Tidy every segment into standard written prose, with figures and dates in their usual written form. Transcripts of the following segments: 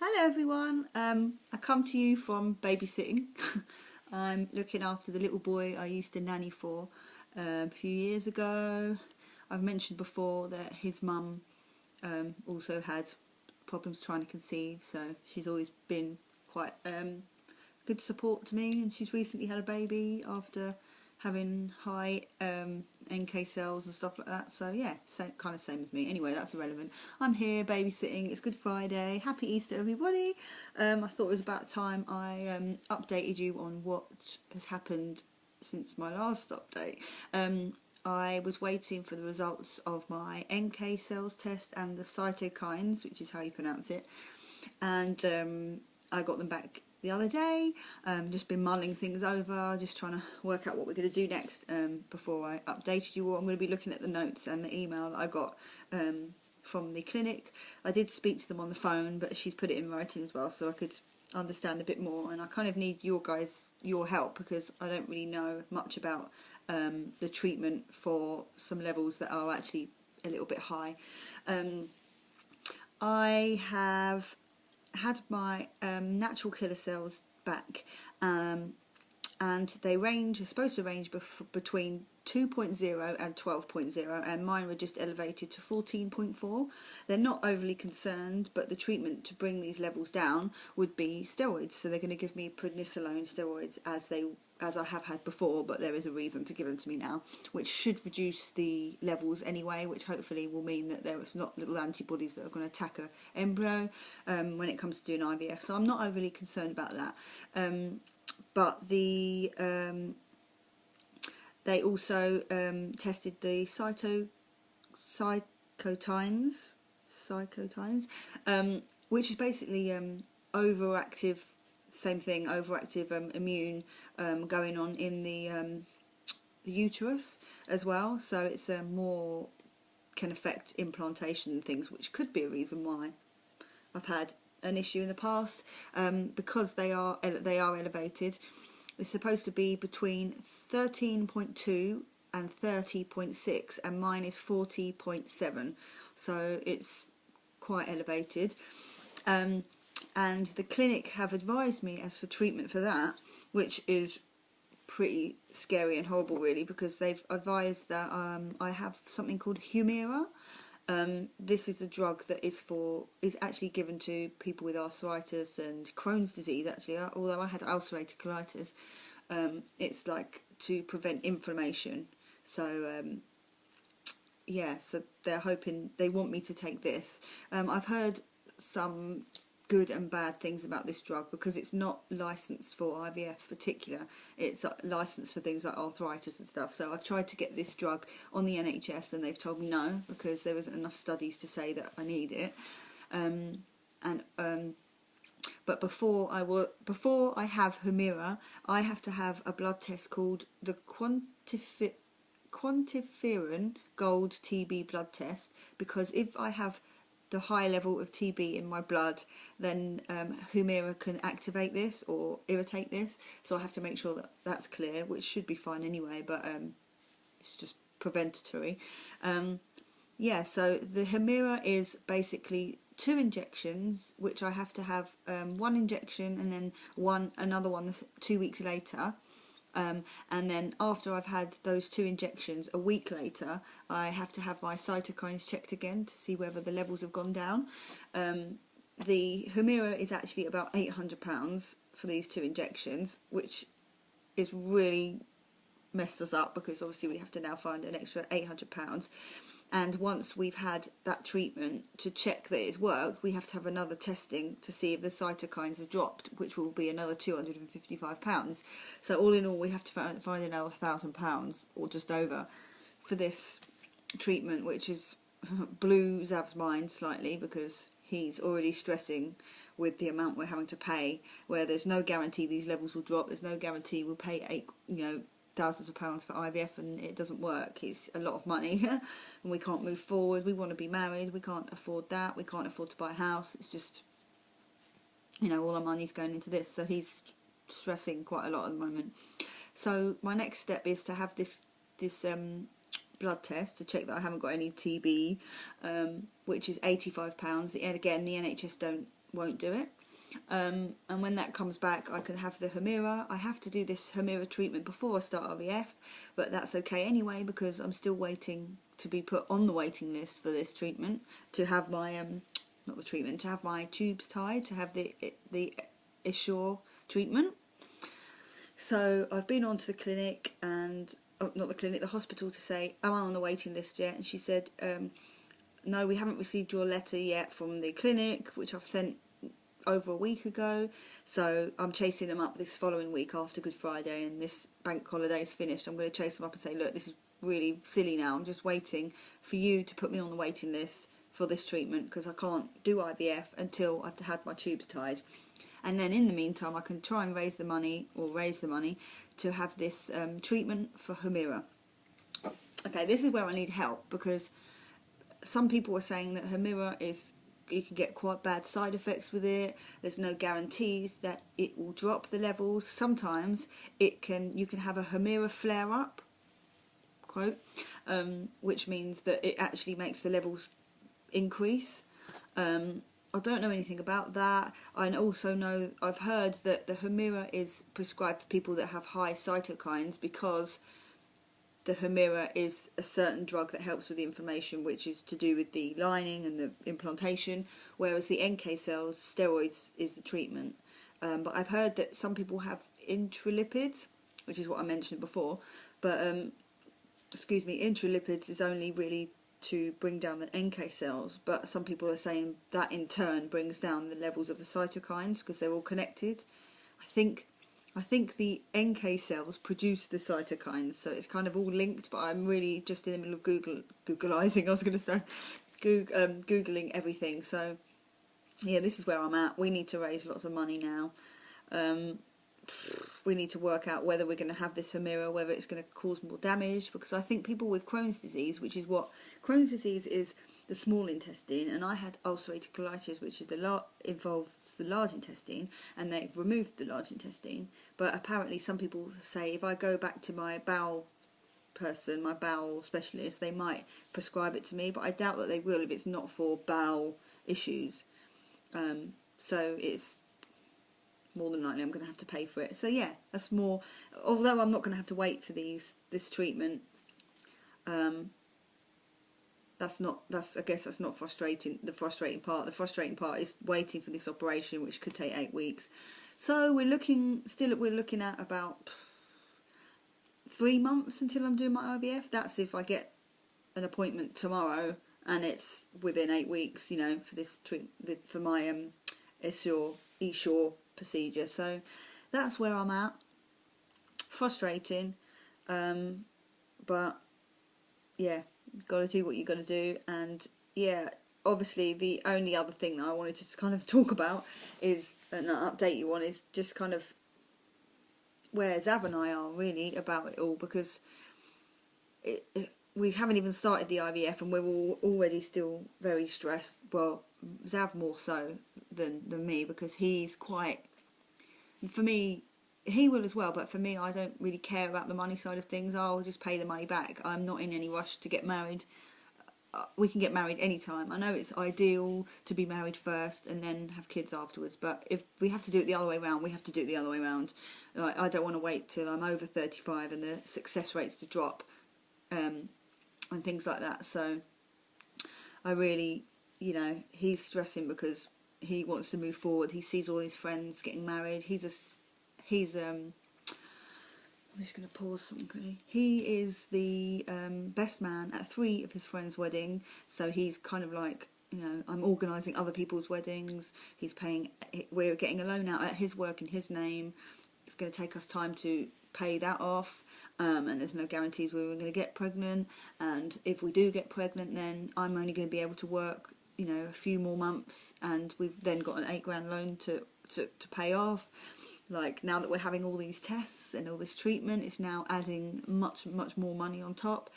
Hello everyone, I come to you from babysitting. I'm looking after the little boy I used to nanny for a few years ago. I've mentioned before that his mum also had problems trying to conceive, so she's always been quite good support to me, and she's recently had a baby after having high NK cells and stuff like that. So yeah, kind of same as me. Anyway, that's irrelevant. I'm here babysitting. It's Good Friday. Happy Easter, everybody. I thought it was about time I updated you on what has happened since my last update. I was waiting for the results of my NK cells test and the cytokines, which is how you pronounce it, and I got them back the other day. Just been mulling things over, just trying to work out what we're going to do next. Before I updated you all, I'm going to be looking at the notes and the email that I got from the clinic. I did speak to them on the phone, but she's put it in writing as well, so I could understand a bit more. And I kind of need your help, because I don't really know much about the treatment for some levels that are actually a little bit high. I have had my natural killer cells back, and they are supposed to range between 2.0 and 12.0, and mine were just elevated to 14.4. They're not overly concerned, but the treatment to bring these levels down would be steroids. So they're going to give me prednisolone steroids as I have had before, but there is a reason to give them to me now, which should reduce the levels anyway, which hopefully will mean that there's not little antibodies that are going to attack an embryo when it comes to doing IVF. So I'm not overly concerned about that. But they also tested the cytokines, which is basically overactive. Same thing, overactive immune going on in the uterus as well. So it's more can affect implantation and things, which could be a reason why I've had an issue in the past, because they are elevated. It's supposed to be between 13.2 and 30.6, and mine is 40.7, so it's quite elevated. And the clinic have advised me as for treatment for that, which is pretty scary and horrible really, because they've advised that I have something called Humira. This is a drug that is actually given to people with arthritis and Crohn's disease, actually, although I had ulcerative colitis. It's like to prevent inflammation. So yeah, so they want me to take this. I've heard some good and bad things about this drug, because it's not licensed for IVF particular, it's licensed for things like arthritis and stuff. So I've tried to get this drug on the NHS, and they've told me no, because there isn't enough studies to say that I need it. But before I have Humira, I have to have a blood test called the quantiferin gold TB blood test, because if I have the high level of TB in my blood, then Humira can activate this or irritate this. So I have to make sure that that's clear, which should be fine anyway, but it's just preventatory. Yeah, so the Humira is basically 2 injections, which I have to have 1 injection and then another one 2 weeks later. And then after I've had those 2 injections, a week later, I have to have my cytokines checked again to see whether the levels have gone down. The Humira is actually about £800 for these 2 injections, which is really messed us up, because obviously we have to now find an extra £800. And once we've had that treatment to check that it's worked, we have to have another testing to see if the cytokines have dropped, which will be another £255. So all in all, we have to find another £1,000 or just over for this treatment, which is blew Zav's mind slightly, because he's already stressing with the amount we're having to pay, where there's no guarantee these levels will drop. There's no guarantee we'll pay thousands of pounds for IVF and it doesn't work. It's a lot of money and we can't move forward. We want to be married, we can't afford that, we can't afford to buy a house. It's just, all our money's going into this, so he's stressing quite a lot at the moment. So my next step is to have this blood test to check that I haven't got any TB, which is £85. And again, the NHS won't do it. And when that comes back, I can have the Humira. I have to do this Humira treatment before I start IVF, but that's okay anyway because I'm still waiting to be put on the waiting list for this treatment, to have my not the treatment, to have my tubes tied, to have the IVF'er treatment. So I've been on to the clinic and not the clinic, the hospital, to say, am I on the waiting list yet? And she said, no, we haven't received your letter yet from the clinic, which I've sent over a week ago. So I'm chasing them up this following week after Good Friday, and this bank holiday is finished. I'm going to chase them up and say, look, this is really silly now. I'm just waiting for you to put me on the waiting list for this treatment because I can't do IVF until I've had my tubes tied. And then in the meantime, I can try and raise the money to have this treatment for Humira. Okay, this is where I need help, because some people are saying that Humira you can get quite bad side effects with it. There's no guarantees that it will drop the levels. Sometimes you can have a Humira flare up, quote, which means that it actually makes the levels increase. I don't know anything about that. I also know, I've heard that the Humira is prescribed for people that have high cytokines, because the Humira is a certain drug that helps with the inflammation, which is to do with the lining and the implantation, whereas the NK cells, steroids, is the treatment. But I've heard that some people have intralipids, which is what I mentioned before, but intralipids is only really to bring down the NK cells, but some people are saying that in turn brings down the levels of the cytokines because they're all connected. I think the NK cells produce the cytokines, so it's kind of all linked, but I'm really just in the middle of Googleizing, I was going to say, Googling everything. So yeah, this is where I'm at. We need to raise lots of money now. We need to work out whether we're going to have this Humira, whether it's going to cause more damage, because I think people with Crohn's disease, Crohn's disease is the small intestine, and I had ulcerative colitis, which is involves the large intestine, and they've removed the large intestine. But apparently some people say if I go back to my bowel person, my bowel specialist, they might prescribe it to me, but I doubt that they will if it's not for bowel issues. So it's more than likely I'm going to have to pay for it. So yeah, that's more, although I'm not going to have to wait for this treatment, I guess that's not frustrating. The frustrating part is waiting for this operation, which could take 8 weeks. So we're looking at about 3 months until I'm doing my IVF. That's if I get an appointment tomorrow and it's within 8 weeks, you know, for this treatment, for my IVF'er procedure. So that's where I'm at. Frustrating, but yeah, got to do what you got to do. And yeah, obviously the only other thing that I wanted to kind of talk about is, and update you on, is just kind of where Zav and I are really about it all, because we haven't even started the IVF and we're all already still very stressed. Well, Zav more so than me, because he's quite, for me, he will as well, but for me, I don't really care about the money side of things. I'll just pay the money back. I'm not in any rush to get married. We can get married anytime. I know it's ideal to be married first and then have kids afterwards, but if we have to do it the other way around, we have to do it the other way around. Like, I don't want to wait till I'm over 35 and the success rates to drop, and things like that. So I really, you know, he's stressing because he wants to move forward. He sees all his friends getting married. I'm just going to pause something quickly. He is the best man at 3 of his friends' wedding, so he's kind of like, you know, I'm organising other people's weddings. We're getting a loan out at his work in his name. It's going to take us time to pay that off, and there's no guarantees we're going to get pregnant. And if we do get pregnant, then I'm only going to be able to work, you know, a few more months, and we've then got an £8,000 loan to pay off. Like, now that we're having all these tests and all this treatment, it's now adding much more money on top.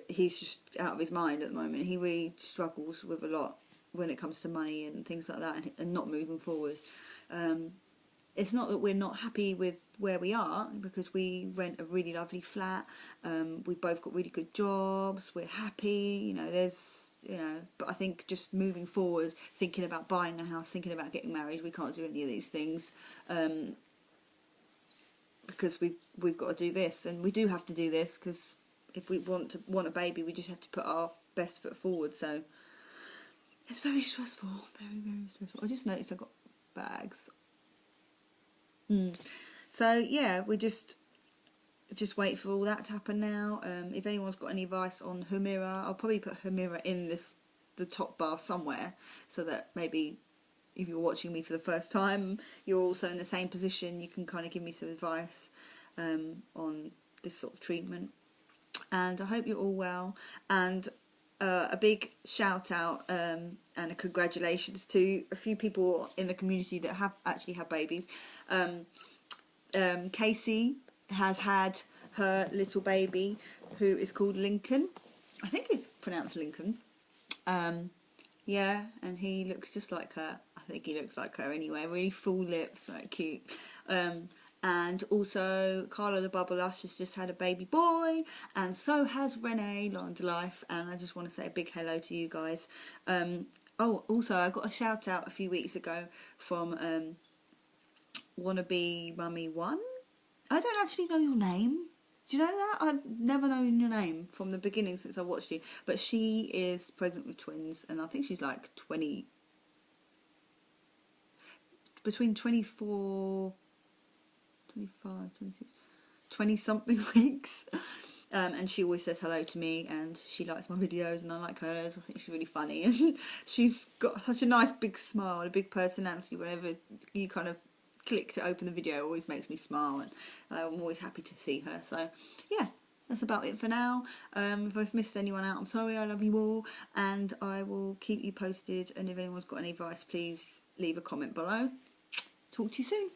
He's just out of his mind at the moment. He really struggles with a lot when it comes to money and things like that, and not moving forward. It's not that we're not happy with where we are, because we rent a really lovely flat. We've both got really good jobs. We're happy. You know, you know, but I think just moving forward, thinking about buying a house, thinking about getting married, we can't do any of these things, because we've got to do this, and we do have to do this, because if we want a baby, we just have to put our best foot forward. So it's very stressful, very, very stressful. I just noticed I got bags. So yeah, we just wait for all that to happen now. If anyone's got any advice on Humira, I'll probably put Humira in the top bar somewhere, so that maybe if you're watching me for the first time, you're also in the same position, you can kind of give me some advice on this sort of treatment. And I hope you're all well, and a big shout out and a congratulations to a few people in the community that have actually had babies. Casey has had her little baby, who is called Lincoln. I think it's pronounced Lincoln. Yeah, and he looks just like her. I think he looks like her anyway. Really full lips, very cute. And also Carla the Bubble Lush has just had a baby boy, and so has Renee, long to life. And I just want to say a big hello to you guys. Oh, also I got a shout out a few weeks ago from Wannabe Mummy 1. I don't actually know your name. Do you know that? I've never known your name from the beginning since I watched you. But she is pregnant with twins, and I think she's like 20, between 24, 25, 26, 20 something weeks. And she always says hello to me, and she likes my videos and I like hers. I think she's really funny, and she's got such a nice big smile, a big personality. Whenever you kind of click to open the video, it always makes me smile, and I'm always happy to see her. So yeah, that's about it for now. If I've missed anyone out, I'm sorry. I love you all, and I will keep you posted, and if anyone's got any advice, please leave a comment below. Talk to you soon.